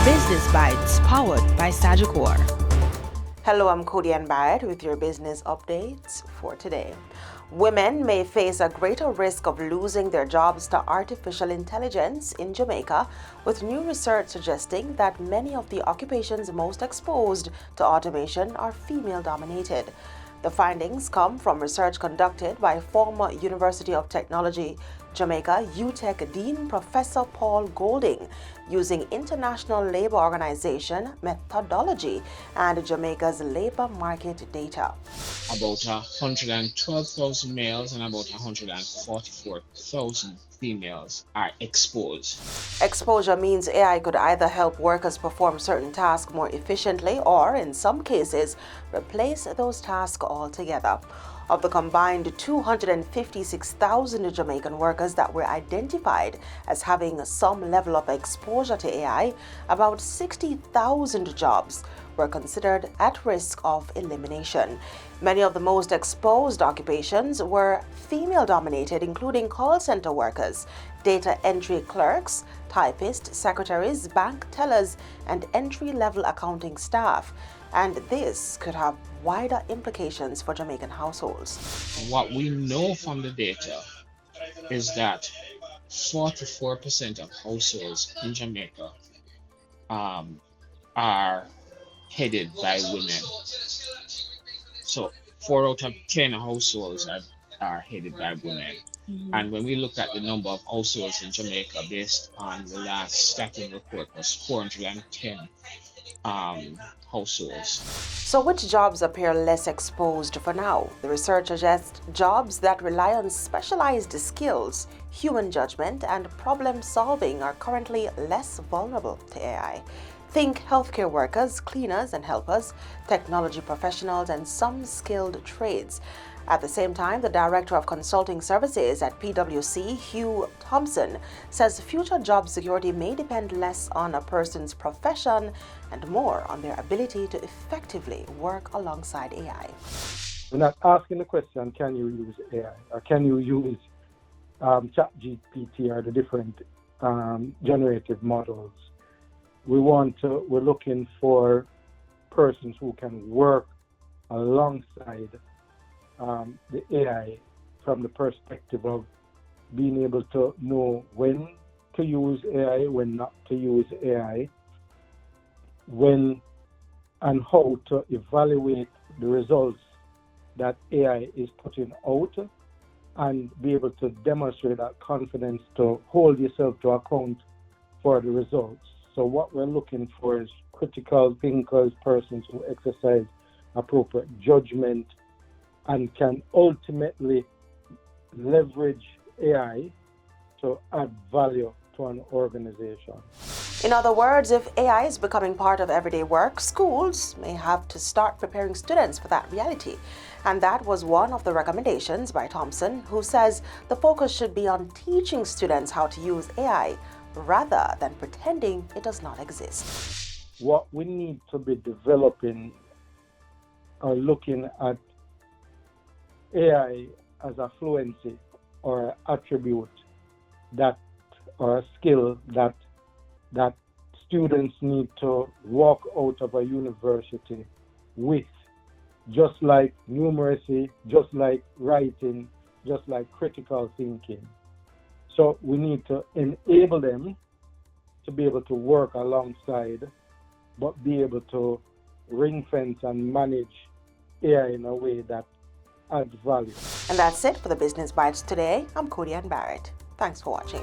Business Bites powered by Sagicor. Hello, I'm Cody Ann Barrett with your business updates for today. Women may face a greater risk of losing their jobs to artificial intelligence in Jamaica, with new research suggesting that many of the occupations most exposed to automation are female-dominated. The findings come from research conducted by former University of Technology Jamaica UTech Dean Professor Paul Golding using International Labour Organization methodology and Jamaica's labour market data. About 112,000 males and about 144,000 females are exposed. Exposure means AI could either help workers perform certain tasks more efficiently or, in some cases, replace those tasks altogether. Of the combined 256,000 Jamaican workers that were identified as having some level of exposure to AI, about 60,000 jobs were considered at risk of elimination. Many of the most exposed occupations were female-dominated, including call center workers, data entry clerks, typists, secretaries, bank tellers, and entry-level accounting staff. And this could have wider implications for Jamaican households. What we know from the data is that 44% of households in Jamaica are headed by women. So 4 out of 10 households are headed by women. And when we look at the number of households in Jamaica based on the last staffing report was 410 households. So which jobs appear less exposed for now? The research suggests jobs that rely on specialized skills, human judgment, and problem solving are currently less vulnerable to AI. Think healthcare workers, cleaners and helpers, technology professionals, and some skilled trades. At the same time, the Director of Consulting Services at PwC, Hugh Thompson, says future job security may depend less on a person's profession and more on their ability to effectively work alongside AI. We're not asking the question, can you use AI? Or can you use ChatGPT or the different generative models? We're looking for persons who can work alongside the AI from the perspective of being able to know when to use AI, when not to use AI, when and how to evaluate the results that AI is putting out, and be able to demonstrate that confidence to hold yourself to account for the results. So what we're looking for is critical thinkers, persons who exercise appropriate judgment and can ultimately leverage AI to add value to an organization. In other words, if AI is becoming part of everyday work, schools may have to start preparing students for that reality. And that was one of the recommendations by Thompson, who says the focus should be on teaching students how to use AI rather than pretending it does not exist. What we need to be developing or looking at AI as a fluency or attribute that or a skill that students need to walk out of a university with, just like numeracy, just like writing, just like critical thinking. So we need to enable them to be able to work alongside, but be able to ring fence and manage AI in a way that adds value. And that's it for the Business Bites today. I'm Cody Ann Barrett. Thanks for watching.